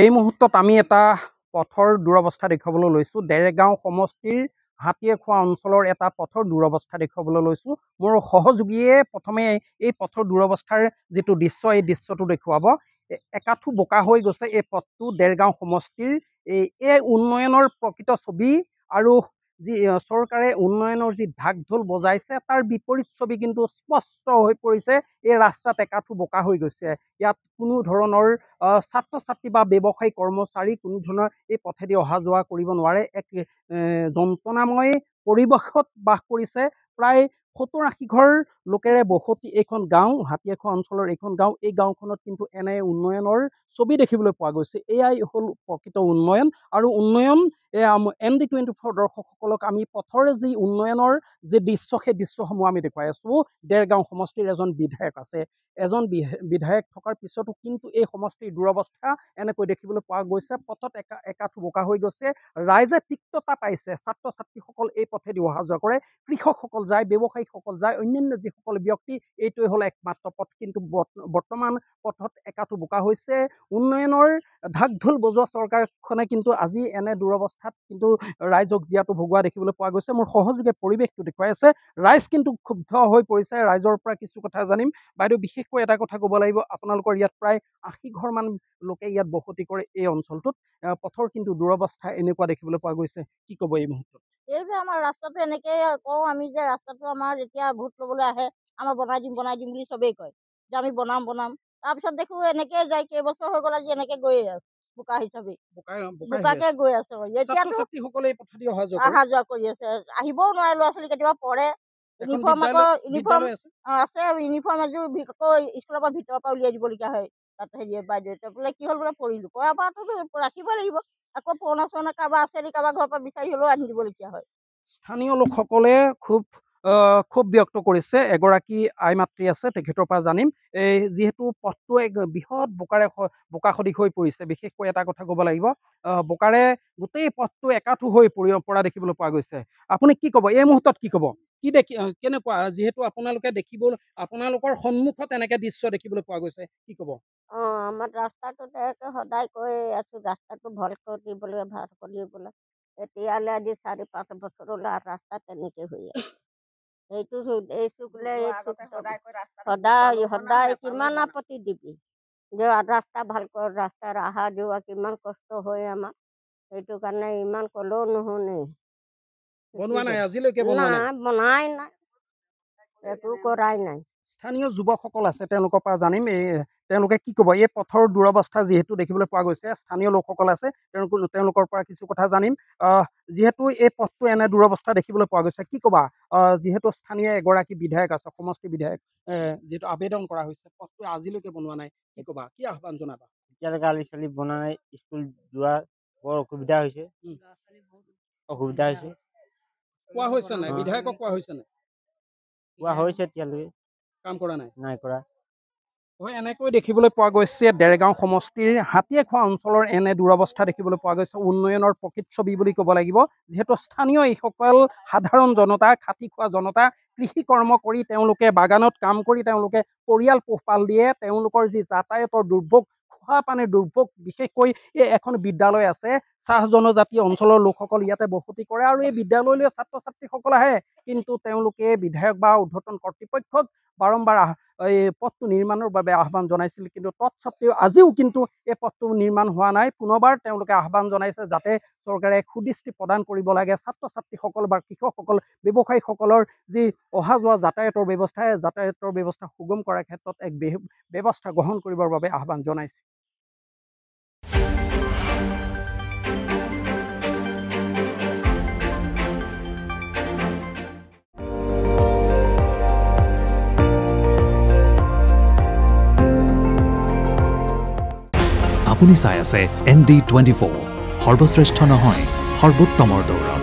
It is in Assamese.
এই মুহূৰ্তত আমি এটা পথৰ দুৰৱস্থা দেখুৱাবলৈ লৈছোঁ। ডেৰগাঁও সমষ্টিৰ হাতীয়েখোৱা অঞ্চলৰ এটা পথৰ দুৰৱস্থা দেখুৱাবলৈ লৈছোঁ। মোৰ সহযোগীয়ে প্ৰথমে এই পথৰ দুৰৱস্থাৰ যিটো দৃশ্য, এই দৃশ্যটো দেখুৱাব। একাঠু বোকা হৈ গৈছে এই পথটো ডেৰগাঁও সমষ্টিৰ। এই উন্নয়নৰ প্ৰকৃত ছবি আৰু যি চৰকাৰে উন্নয়নৰ যি ঢাক ঢোল বজাইছে তাৰ বিপৰীত ছবি কিন্তু স্পষ্ট হৈ পৰিছে। এই ৰাস্তাত একাঠু বোকা হৈ গৈছে। ইয়াত কোনো ধৰণৰ ছাত্ৰ ছাত্ৰী বা ব্যৱসায়ী কৰ্মচাৰী কোনো ধৰণৰ এই পথেদি অহা যোৱা কৰিব নোৱাৰে। এক যন্ত্ৰণাময় পৰিৱেশত বাস কৰিছে প্ৰায় ৭০-৮০ ঘৰ লোকেৰে বসতি এইখন গাঁও, হাতীয়েখোৱা অঞ্চলৰ এইখন গাঁও। এই গাঁওখনত কিন্তু এনে উন্নয়নৰ ছবি দেখিবলৈ পোৱা গৈছে। এয়াই হ'ল প্ৰকৃত উন্নয়ন। আৰু উন্নয়ন ND24 দৰ্শকসকলক আমি পথৰ যি উন্নয়নৰ যি দৃশ্য, সেই দৃশ্যসমূহ আমি দেখুৱাই আছোঁ। ডেৰগাঁও সমষ্টিৰ এজন বিধায়ক আছে। এজন বিধায়ক থকাৰ পিছতো কিন্তু এই সমষ্টিৰ দুৰৱস্থা এনেকৈ দেখিবলৈ পোৱা গৈছে। পথত একাঠু বোকা হৈ গৈছে। ৰাইজে তিক্ততা পাইছে। ছাত্ৰ ছাত্ৰীসকল এই পথেদি অহা যোৱা কৰে, কৃষকসকল যায়, ব্যৱসায়ীসকল যায়, অন্যান্য যিসকল ব্যক্তি, এইটোৱে হ'ল একমাত্ৰ পথ। কিন্তু বৰ্তমান পথত একাঠু বোকা হৈছে। উন্নয়নৰ ঢাক ঢোল বজোৱা চৰকাৰখনে কিন্তু আজি এনে দুৰৱস্থাত কিন্তু ৰাইজক জীয়াতু ভগোৱা দেখিবলৈ পোৱা গৈছে। মোৰ সহযোগে পৰিৱেশটো দেখুৱাই আছে। ৰাইজ কিন্তু ক্ষুব্ধ হৈ পৰিছে। ৰাইজৰ পৰা কিছু কথা জানিম। বাইদেউ, বিশেষকৈ এটা কথা ক'ব লাগিব, আপোনালোকৰ ইয়াত প্ৰায় ৮০ ঘৰমান লোকে ইয়াত বসতি কৰে এই অঞ্চলটোত। পথৰ কিন্তু দুৰৱস্থা এনেকুৱা দেখিবলৈ পোৱা গৈছে। কি ক'ব এই মুহূৰ্তত? এই যে আমাৰ ৰাস্তাটো এনেকৈ কওঁ আমি যে ৰাস্তাটো আমাৰ যেতিয়া ভোট ল'বলৈ আহে, আমাৰ বনাই দিম বুলি চবেই কয় যে আমি বনাম। তাৰপিছত দেখো এনেকৈ যায়, কেইবছৰ হৈ গ'ল আজি এনেকৈ গৈয়ে আছে, বোকা হিচাপে বোকাকে গৈ আছে। এতিয়াতো অহা যোৱা কৰি আছে, আহিবও নোৱাৰে। ল'ৰা ছোৱালী কেতিয়াবা পঢ়ে, ইউনিফৰ্ম আছে, ইউনিফৰ্ম এযোৰ আকৌ স্কুলৰ পৰা ভিতৰৰ পৰা উলিয়াই দিবলগীয়া হয়। তাত হেৰি বাইদেউ বোলে কি হ'ল, বোলে পৰিলোঁ। পঢ়া পৰাটো ৰাখিব লাগিব। আকৌ পুৰণা চৰণা কাৰোবাৰ আছে নেকি, কাৰোবাৰ ঘৰৰ পৰা বিচাৰি হ'লেও আনি দিবলগীয়া হয়। স্থানীয় লোকসকলে ক্ষোভ ব্যক্ত কৰিছে। এগৰাকী আই মাতৃ আছে, তেখেতৰ পৰা জানিম। যিহেতু পথটো এক বৃহৎ বোকা সদৃশ হৈ পৰিছে। বিশেষকৈ এটা কথা ক'ব লাগিব, বোকাৰে গোটেই পথটো একাঠু হৈ পৰা দেখিবলৈ পোৱা গৈছে। আপুনি কি ক'ব এই মুহূৰ্তত? কি ক'ব? কি কেনেকুৱা, যিহেতু আপোনালোকৰ সন্মুখত এনেকে দৃশ্য দেখিবলৈ পোৱা গৈছে, কি ক'ব? আমাৰ ৰাস্তাটো সদায় কৈ আছো, ৰাস্তাটো ভাল কৰি দিবলৈ। এতিয়ালৈ আজি ৪-৫ বছৰলৈ ৰাস্তা তেনেকে হৈ আছে। সদায় কিমান আপত্তি দিবি যে ৰাস্তা ভাল কৰ, ৰাস্তাৰ অহা যোৱা কিমান কষ্ট হয় আমাৰ। সেইটো কাৰণে ইমান ক'লেও নুশুনে। বনাই নাই, একো কৰাই নাই। স্থানীয় যুৱকসকল আছে, তেওঁলোকৰ পৰা জানিম। তেওঁলোকে কি ক'ব এই পথৰ দুৰৱস্থা যিহেতু দেখিবলৈ পোৱা গৈছে। স্থানীয় লোকসকল আছে, তেওঁলোকৰ পৰা কিছু কথা জানিম। যিহেতু এই পথটো এনে দুৰৱস্থা দেখিবলৈ পোৱা গৈছে, কি ক'বা? যিহেতু স্থানীয় এগৰাকী বিধায়ক আছে, সমষ্টি বিধায়ক, যিহেতু আবেদন কৰা হৈছে, পথটো আজিলৈকে বনোৱা নাই, কি ক'বা? কি আহ্বান জনাবা? এতিয়ালৈকে আলি চালি বনাই স্কুল যোৱা বৰ অসুবিধা হৈছে। কোৱা হৈছে নাই? বিধায়কক কোৱা হৈছে নাই? কোৱা হৈছে, এতিয়ালৈকে কাম কৰা নাই কৰা। হয়, এনেকৈ দেখিবলৈ পোৱা গৈছে ডেৰগাঁও সমষ্টিৰ হাতীয়েখোৱা অঞ্চলৰ এনে দুৰৱস্থা দেখিবলৈ পোৱা গৈছে। উন্নয়নৰ প্ৰকৃত ছবি বুলি ক'ব লাগিব। যিহেতু স্থানীয় এইসকল সাধাৰণ জনতা, খাটি খোৱা জনতা, কৃষি কৰ্ম কৰি তেওঁলোকে বাগানত কাম কৰি তেওঁলোকে পৰিয়াল পোহপাল দিয়ে। তেওঁলোকৰ যি যাতায়াতৰ দুৰ্ভোগ, খোৱা পানীৰ দুৰ্ভোগ, বিশেষকৈ এখন বিদ্যালয় আছে, চাহ জনজাতি অঞ্চলৰ লোকসকল ইয়াতে বসতি কৰে আৰু এই বিদ্যালয়লৈ ছাত্ৰ ছাত্ৰীসকল আহে। কিন্তু তেওঁলোকে বিধায়ক বা ঊৰ্ধ্বতন কৰ্তৃপক্ষক বাৰম্বাৰ এই পথটো নিৰ্মাণৰ বাবে আহ্বান জনাইছিল, কিন্তু তৎসত্ত্বেও আজিও কিন্তু এই পথটো নিৰ্মাণ হোৱা নাই। পুনৰবাৰ তেওঁলোকে আহ্বান জনাইছে যাতে চৰকাৰে সুদৃষ্টি প্ৰদান কৰিব লাগে। ছাত্ৰ ছাত্ৰীসকল বা কৃষকসকল, ব্যৱসায়ীসকলৰ যি অহা যোৱা যাতায়াতৰ ব্যৱস্থা সুগম কৰাৰ ক্ষেত্ৰত এক ব্যৱস্থা গ্ৰহণ কৰিবৰ বাবে আহ্বান জনাইছে। আপুনি চাই আছে ND24, সৰ্বশ্ৰেষ্ঠ নহয়, সৰ্বোত্তমৰ দৌৰ।